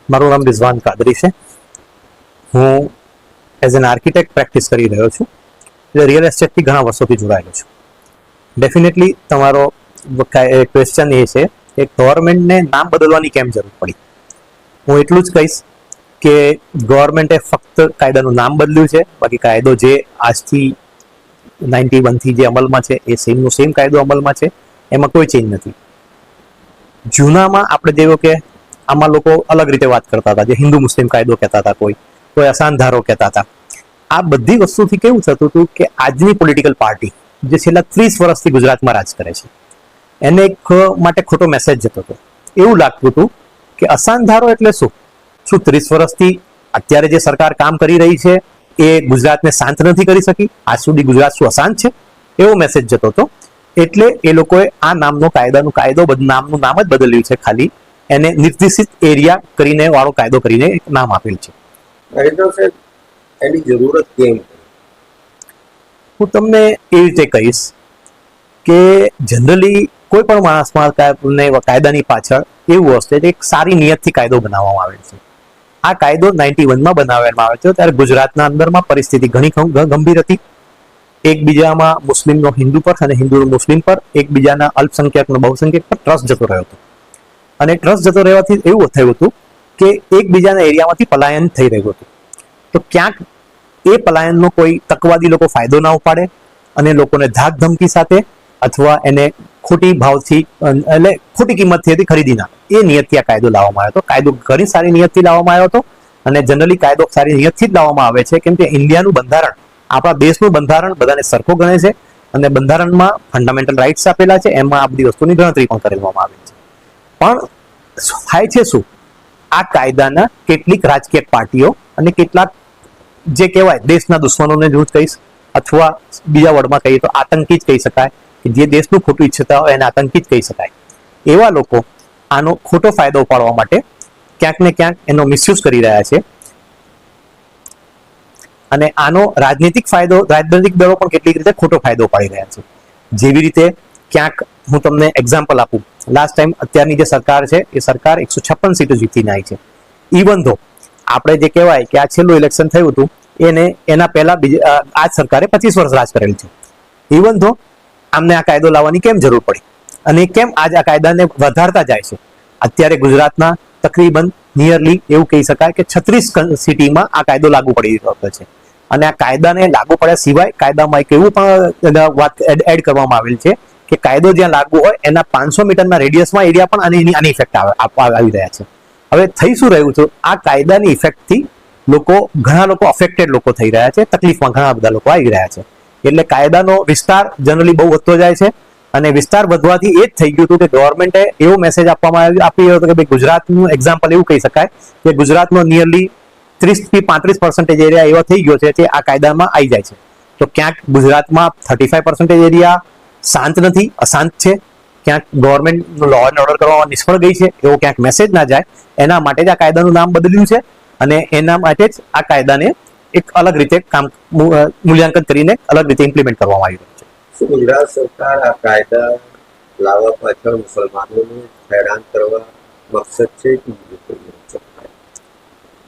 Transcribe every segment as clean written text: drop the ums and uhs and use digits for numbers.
મારું નામ રિઝવાન કાદરી છે. હું એઝ એન આર્કિટેક્ટ પ્રેક્ટિસ કરી રહ્યો છું. એટલે રિયલ એસ્ટેટથી ઘણા વર્ષોથી જોડાયેલો છું. ડેફિનેટલી તમારો ક્વેશ્ચન એ છે કે ગવર્મેન્ટને નામ બદલવાની કેમ જરૂર પડી. હું એટલું જ કહીશ કે ગવર્મેન્ટે ફક્ત કાયદાનું નામ બદલ્યું છે, બાકી કાયદો જે આજથી 91થી જે અમલમાં છે એ સેમનો સેમ કાયદો અમલમાં છે, એમાં કોઈ ચેન્જ નથી. જૂનામાં આપણે જેવું કે આમાં લોકો અલગ રીતે વાત કરતા હતા, જે હિન્દુ મુસ્લિમ કાયદો કહેતા હતા, કોઈ અસાનધારો કહેતા હતા. આ બધી વસ્તુથી કેવું થતું હતું કે આજની પોલિટિકલ પાર્ટી જે છેલ્લા 30 વર્ષથી ગુજરાતમાં રાજ કરે છે એને એક માટે ખોટો મેસેજ જતો હતો. એવું લાગતું હતું કે અસાનધારો એટલે શું 30 વર્ષથી અત્યારે જે સરકાર કામ કરી રહી છે એ ગુજરાતને શાંત નથી કરી શકી, આજ સુધી ગુજરાત શું અશાંત છે, એવો મેસેજ જતો હતો. એટલે એ લોકોએ આ નામનો નામનું નામ જ બદલ્યું છે, ખાલી એને નિર્દેશિત એરિયા કરીને વાળો કાયદો કરીને એક નામ આપેલ છે. એની જરૂરત કેમ? હું તમને એ રીતે કહીશ કે જનરલી કોઈ પણ માણસમાં કાયદાની પાછળ એવું હશે કે એક સારી નિયતથી કાયદો બનાવવામાં આવે છે. આ કાયદો 91માં બનાવવામાં આવ્યો હતો ત્યારે ગુજરાતના અંદરમાં પરિસ્થિતિ ઘણી ગંભીર હતી. એકબીજામાં મુસ્લિમનો હિન્દુ પર અને હિન્દુનો મુસ્લિમ પર, એકબીજાના અલ્પસંખ્યકનો બહુસંખ્યક પર ટ્રસ્ટ જતો રહ્યો હતો. અને ટ્રસ્ટ જતો રહેવાથી એવું થયું હતું કે એકબીજાના એરિયામાંથી પલાયન થઈ રહ્યું હતું. તો ક્યાંક એ પલાયનનો કોઈ તકવાદી લોકો ફાયદો ના ઉપાડે અને લોકોને ધાક ધમકી સાથે અથવા એને ખોટી ભાવથી એટલે ખોટી કિંમતથી ખરીદી ના, એ નિયતથી આ કાયદો લાવવામાં આવ્યો હતો. કાયદો ઘણી સારી નિયતથી લાવવામાં આવ્યો હતો અને જનરલી કાયદો સારી નિયતથી જ લાવવામાં આવે છે, કેમ કે ઇન્ડિયાનું બંધારણ, આપણા દેશનું બંધારણ બધાને સરખો ગણે છે અને બંધારણમાં ફંડામેન્ટલ રાઇટ્સ આપેલા છે, એમાં આ બધી વસ્તુની ગણતરી પણ કરવામાં આવે છે. પણ થાય છે શું, આ કાયદાના કેટલીક રાજકીય પાર્ટીઓ અને કેટલાક જે કહેવાય દેશના દુશ્મનોને જ કહીશ અથવા બીજા વર્ડમાં કહીએ તો આતંકી જ કહી શકાય, કે જે દેશનું ખોટું ઈચ્છતા હોય એને આતંકી જ કહી શકાય, એવા લોકો આનો ખોટો ફાયદો ઉપાડવા માટે ક્યાંક ને ક્યાંક એનો મિસયુઝ કરી રહ્યા છે. અને આનો રાજનીતિક દળો પણ કેટલીક રીતે ખોટો ફાયદો ઉપાડી રહ્યા છે. જેવી રીતે ક્યાંક હું તમને એક્ઝામ્પલ આપું, લાસ્ટ ટાઈમ અત્યારની જે સરકાર છે એ સરકાર 156 સીટો જીતીને આવી છે. ઇવન ધો આપણે જે કહેવાય કે આ છેલ્લું ઇલેક્શન થયું હતું એના પહેલા આ સરકારે 25 વર્ષ રાજ કરેલ છે. ઇવન ધો આમને આ કાયદો લાવવાની કેમ જરૂર પડી અને કેમ આજ આ કાયદાને વધારતા જાય છે. અત્યારે ગુજરાતના તકરીબન નિયરલી એવું કહી શકાય કે 36 સિટીમાં આ કાયદો લાગુ પડી રહ્યો છે. અને આ કાયદાને લાગુ પડ્યા સિવાય કાયદામાં એક એવું પણ વાત એડ કરવામાં આવેલ છે કે કાયદો જ્યાં લાગુ હોય એના 500 મીટરના રેડિયસમાં એરિયા પણ આની ઇફેક્ટ આવી રહ્યા છે. હવે થઈ શું રહ્યું છે, આ કાયદાની ઇફેક્ટથી ઘણા લોકો અફેક્ટેડ લોકો થઈ રહ્યા છે, તકલીફમાં ઘણા બધા લોકો આવી રહ્યા છે. એટલે કાયદાનો વિસ્તાર જનરલી બહુ વધતો જાય છે અને વિસ્તાર વધવાથી એ જ થઈ ગયું હતું કે ગવર્મેન્ટે એવો મેસેજ આપ્યો હતો કે ભાઈ ગુજરાતનું એક્ઝામ્પલ એવું કહી શકાય કે ગુજરાતનો નિયરલી 30-35% એરિયા એવો થઈ ગયો છે કે આ કાયદામાં આવી જાય છે. તો ક્યાંક ગુજરાતમાં 35% એરિયા શાંત નથી, અશાંત છે, ક્યાંક ગવર્મેન્ટ લો એન્ડ ઓર્ડર કરવામાં નિષ્ફળ ગઈ છે, એવો ક્યાંક મેસેજ ના જાય એના માટે જ આ કાયદાનું નામ બદલ્યું છે. અને એના માટે જ આ કાયદાને એક અલગ રીતે મૂલ્યાંકન કરીને અલગ રીતે ઇમ્પ્લિમેન્ટ કરવામાં આવી રહ્યું છે. શું ગુજરાત સરકાર આ કાયદા લાવવા પાછળ મુસલમાનોને હેરાન કરવા મકસદ છે?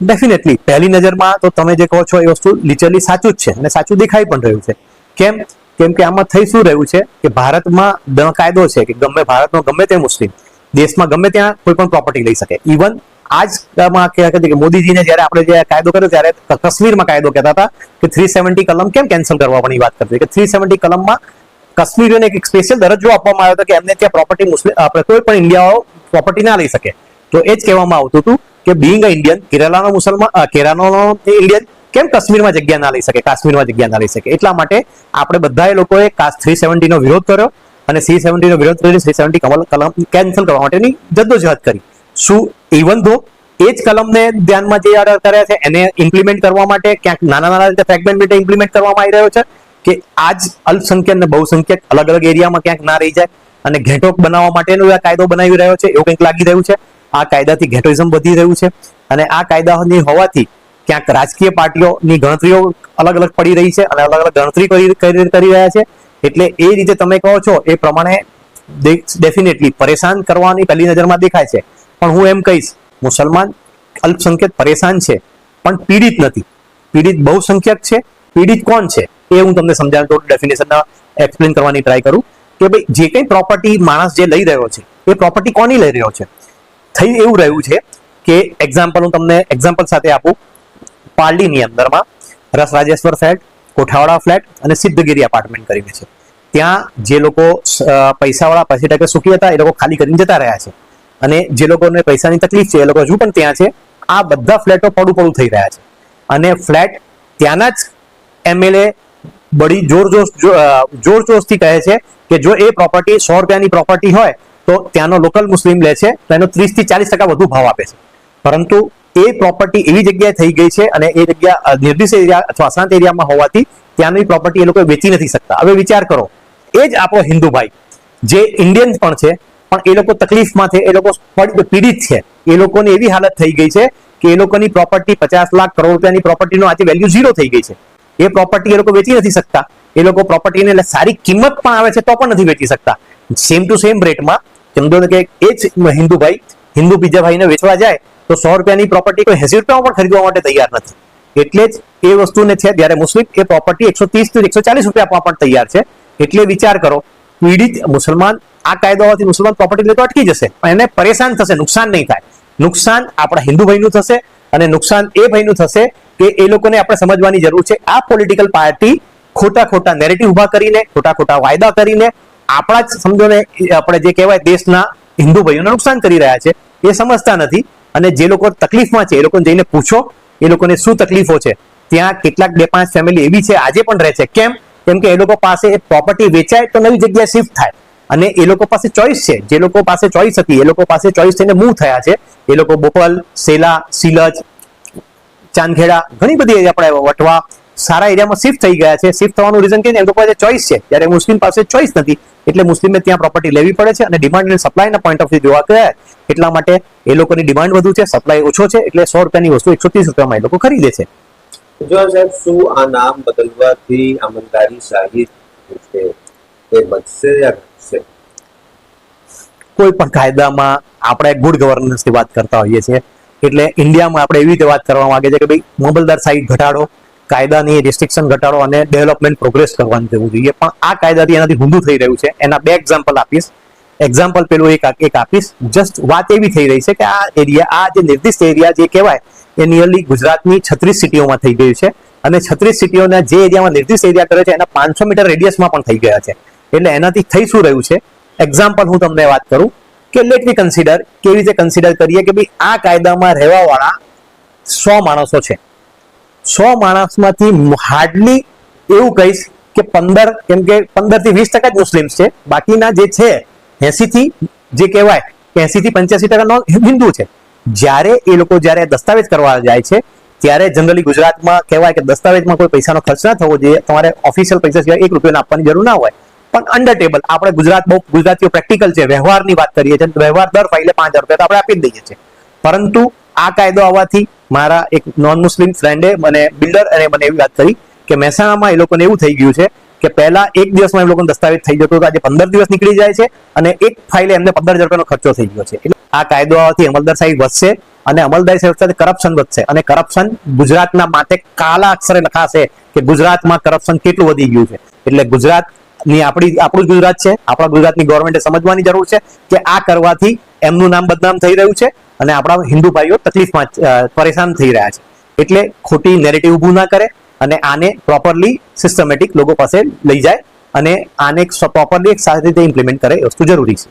ડેફિનેટલી પહેલી નજરમાં તો તમે જે કહો છો એ વસ્તુ લિટરલી સાચું જ છે અને સાચું દેખાઈ પણ રહ્યું છે. કેમ કે આમાં થઈ શું રહ્યું છે કે ભારતમાં કાયદો છે કે ભારતનો ગમે તે મુસ્લિમ દેશમાં ગમે ત્યાં કોઈ પણ પ્રોપર્ટી લઈ શકે. ઇવન આજમાં કે મોદીજીને જયારે આપણે જે કાયદો કર્યો ત્યારે કાશ્મીરમાં કાયદો કહેતા હતા કે 370 કલમ કેમ કેન્સલ કરવા પણ વાત કરતી કે 370 કલમમાં કાશ્મીરીઓને એક સ્પેશિયલ દરજ્જો આપવામાં આવ્યો હતો કે એમને ત્યાં પ્રોપર્ટી આપણે કોઈ પણ ઇન્ડિયાઓ પ્રોપર્ટી ના લઈ શકે. તો એ જ કહેવામાં આવતું હતું કે બીંગ અ ઇન્ડિયન, કેરાલાનો ઇન્ડિયન કેમ કાશ્મીરમાં જગ્યા ના લઈ શકે, કાશ્મીરમાં જગ્યા ના લઈ શકે. એટલા માટે આપણે બધાએ લોકોએ 370 નો વિરોધ કર્યો અને 370 નો વિરોધ કરીને 370 કલમ કેન્સલ કરવા માટેની જદ્દોજહદ કરી. શું ઇવન ધો એ જ કલમને ધ્યાનમાં જે ઓર્ડર કર્યા છે એને ઇમ્પ્લિમેન્ટ કરવા માટે ક્યાંક નાના રીતે ફ્રેગમેન્ટ ઇમ્પ્લિમેન્ટ કરવામાં આવી રહ્યો છે કે આજ અલ્પસંખ્યક અને બહુસંખ્યક અલગ અલગ એરિયામાં ક્યાંક ના રહી જાય અને ઘેટો બનાવવા માટેનો આ કાયદો બનાવી રહ્યો છે એવું કંઈક લાગી રહ્યું છે. આ કાયદાથી ઘેટોઇઝમ વધી રહ્યું છે અને આ કાયદાની હોવાથી ક્યાંક રાજકીય પાર્ટીઓની ગણતરીઓ અલગ અલગ પડી રહી છે અને અલગ અલગ ગણતરી કરી રહ્યા છે. એટલે એ રીતે તમે કહો છો એ પ્રમાણે ડેફિનેટલી પરેશાન કરવાની પહેલી નજરમાં દેખાય છે. પણ હું એમ કહીશ મુસલમાન અલ્પસંખ્યક પરેશાન છે પણ પીડિત નથી. પીડિત બહુસંખ્યક છે. પીડિત કોણ છે એ હું તમને સમજાવું, થોડું ડેફિનેશન એક્સપ્લેન કરવાની ટ્રાય કરું કે ભાઈ જે કંઈ પ્રોપર્ટી માણસ જે લઈ રહ્યો છે એ પ્રોપર્ટી કોની લઈ રહ્યો છે. થઈ એવું રહ્યું છે કે એક્ઝામ્પલ હું તમને એક્ઝામ્પલ સાથે આપું. પારડીની અંદરમાં રસ રાજેશ્વર ફ્લેટ, કોઠાવાળા ફ્લેટ અને સિદ્ધગીરી એપાર્ટમેન્ટ કરીને છે. ત્યાં જે લોકો પૈસાવાળા 80% સુખી હતા એ લોકો ખાલી કરીને જતા રહ્યા છે, અને જે લોકોને પૈસાની તકલીફ છે એ લોકો હજુ પણ ત્યાં છે. આ બધા ફ્લેટો પડું થઈ રહ્યા છે, અને ફ્લેટ ત્યાંના જ એમએલએ બડી જોરજોશથી કહે છે કે જો એ પ્રોપર્ટી 100 રૂપિયાની પ્રોપર્ટી હોય તો ત્યાંનો લોકલ મુસ્લિમ લે છે તો એનો 30 થી 40% વધુ ભાવ આપે છે. પરંતુ એ પ્રોપર્ટી એવી જગ્યાએ થઈ ગઈ છે અને એ જગ્યા નિર્દિષ્ટ એરિયા અથવા અશાંત એરિયામાં હોવાથી ત્યાંની પ્રોપર્ટી એ લોકો વેચી નથી શકતા. હવે વિચાર કરો, એ જ આપણો હિન્દુ ભાઈ જે ઇન્ડિયન પણ છે પણ એ લોકો તકલીફમાં છે, એ લોકો પીડિત છે. એ લોકોની એવી હાલત થઈ ગઈ છે કે એ લોકોની પ્રોપર્ટી 50 લાખ કરોડ રૂપિયાની પ્રોપર્ટીનો આજે વેલ્યુ 0 થઈ ગઈ છે. એ પ્રોપર્ટી એ લોકો વેચી નથી શકતા. એ લોકો પ્રોપર્ટીને સારી કિંમત પણ આવે છે તો પણ નથી વેચી શકતા. સેમ ટુ સેમ રેટમાં સમજો કે એ જ હિન્દુ બીજા ભાઈને વેચવા જાય તો 100 રૂપિયાની પ્રોપર્ટી કોઈ 80 રૂપિયામાં પણ ખરીદવા માટે તૈયાર નથી. એટલે જ એ વસ્તુને છે જ્યારે મુસ્લિમ એ પ્રોપર્ટી 130 થી 140 રૂપિયા આપવા પણ તૈયાર છે. એટલે વિચાર કરો, પીડિત મુસલમાન આ કાયદો હોવાથી મુસલમાન પ્રોપર્ટી લે તો અટકી જશે, પણ એને પરેશાન થશે, નુકસાન નહીં થાય. નુકસાન આપણા હિન્દુ ભાઈનું થશે, અને નુકસાન એ ભાઈનું થશે કે એ લોકોને આપણે સમજવાની જરૂર છે. આ પોલિટિકલ પાર્ટી ખોટા નેરેટિવ ઉભા કરીને, ખોટા વાયદા કરીને આપણા જ સમજો ને આપણે જે કહેવાય દેશના હિન્દુ ભાઈઓને નુકસાન કરી રહ્યા છે. એ સમજતા નથી. અને જે લોકો તકલીફમાં છે એ લોકોને જઈને પૂછો એ લોકોને શું તકલીફો છે. ત્યાં કેટલાક 2-5 ફેમિલી એવી છે આજે પણ રહે છે. કેમ કે એ લોકો પાસે એ પ્રોપર્ટી વેચાય તો નવી જગ્યાએ શિફ્ટ થાય, અને એ લોકો પાસે ચોઈસ છે. જે લોકો પાસે ચોઈસ હતી એ લોકો પાસે ચોઈસ થઈને મૂવ થયા છે. એ લોકો બોપલ, સેલા, સિલજ, ચાંદખેડા, ઘણી બધી આપણે વટવા સારા એરિયામાં શિફ્ટ થઈ ગયા છે. શિફ્ટ થવાનું રીઝન કે એ લોકો પાસે ચોઈસ છે, જ્યારે મુસ્લિમ પાસે ચોઈસ નથી. એટલે મુસ્લિમને ત્યાં પ્રોપર્ટી લેવી પડે છે. અને ડિમાન્ડ અને સપ્લાયના પોઈન્ટ ઓફ વ્યૂ જોવા ગયા એટલા માટે એ લોકોની ડિમાન્ડ વધુ છે, સપ્લાય ઓછો છે, એટલે 100 રૂપિયાની વસ્તુ 130 રૂપિયામાં એ લોકો ખરીદે છે. જો સાહેબ, શું આ નામ બદલવાથી અમલદારી સાહી છે એ બચશે યા ઘટશે? કોઈ પણ કાયદામાં આપણે ગુડ ગવર્નન્સની વાત કરતા હોઈએ છીએ, એટલે ઇન્ડિયામાં આપણે એવી રીતે વાત કરવા માંગે છે કે ભાઈ મામલતદાર સાઈડ ઘટાડો, કાયદાની રિસ્ટ્રિક્શન ઘટાડો અને ડેવલપમેન્ટ પ્રોગ્રેસ કરવાનું જવું જોઈએ. પણ આ કાયદાથી એનાથી ઊંધું થઈ રહ્યું છે. એના 2 એક્ઝામ્પલ આપીશ. એક્ઝામ્પલ પેલું એક આપીશ. જસ્ટ વાત એવી થઈ રહી છે કે આ એરિયા, આ જે નિર્દિષ્ટ એરિયા જે કહેવાય એ નિયરલી ગુજરાતની 36 સિટીઓમાં થઈ ગયું છે. અને 36 સિટીઓના જે એરિયામાં નિર્દિષ્ટ એરિયા કરે છે એના 500 મીટર રેડિયસમાં પણ થઈ ગયા છે. એટલે એનાથી થઈ શું રહ્યું છે, એક્ઝામ્પલ હું તમને વાત કરું કે લેટ મી કન્સિડર, કેવી રીતે કન્સિડર કરીએ કે ભાઈ આ કાયદામાં રહેવા વાળા 100 માણસો છે. 100 માણસમાંથી હાર્ડલી એવું કહીશ કે 15, કેમ કે 15 થી 20% જ મુસ્લિમ્સ છે. બાકીના જે છે 80 થી જે કહેવાય કે 80 થી 85% હિન્દુ છે. જ્યારે એ લોકો જ્યારે દસ્તાવેજ કરવા જાય છે ત્યારે જનરલી ગુજરાતમાં કહેવાય કે દસ્તાવેજમાં કોઈ પૈસાનો ખર્ચ ના થવો જોઈએ. તમારે ઓફિશિયલ પૈસા સિવાય 1 રૂપિયા આપવાની જરૂર ના હોય. પણ અંડર ટેબલ આપણે ગુજરાતીઓ પ્રેક્ટિકલ છે, વ્યવહારની વાત કરીએ છીએ. વ્યવહાર દર ફાઇલે 5000 રૂપિયા તો આપણે આપી જ દઈએ છીએ. પરંતુ આ કાયદો આવવાથી મારા એક નોન મુસ્લિમ ફ્રેન્ડે મને બિલ્ડર અને મને એવી વાત કરી કે મહેસાણામાં એ લોકોને એવું થઈ ગયું છે કે પહેલા 1 દિવસમાં એ લોકોનો દસ્તાવેજ થઈ જતો હતો, આજે 15 દિવસ નીકળી જાય છે, અને એક ફાઇલે એમને 15000 રૂપિયાનો ખર્ચો થઈ ગયો છે. એટલે આ કાયદો આવવાથી અમલદારી વધશે, અને અમલદારી સાથે કરપ્શન વધશે, અને કરપ્શન ગુજરાતના માટે કાળા અક્ષરે લખાશે કે ગુજરાતમાં કરપ્શન કેટલું વધી ગયું છે. એટલે ગુજરાતની આપણું જ ગુજરાત છે, આપણા ગુજરાતની ગવર્મેન્ટે સમજવાની જરૂર છે કે આ કરવાથી એમનું નામ બદનામ થઈ રહ્યું છે અને આપણા હિન્દુ ભાઈઓ તકલીફમાં પરેશાન થઈ રહ્યા છે. એટલે ખોટી નેરેટિવ ઊભું ના કરે અને આને પ્રોપરલી સિસ્ટમેટિક લોકો પાસે લઈ જાય અને આને પ્રોપરલી એક સારી રીતે ઇમ્પ્લિમેન્ટ કરે એ વસ્તુ જરૂરી છે.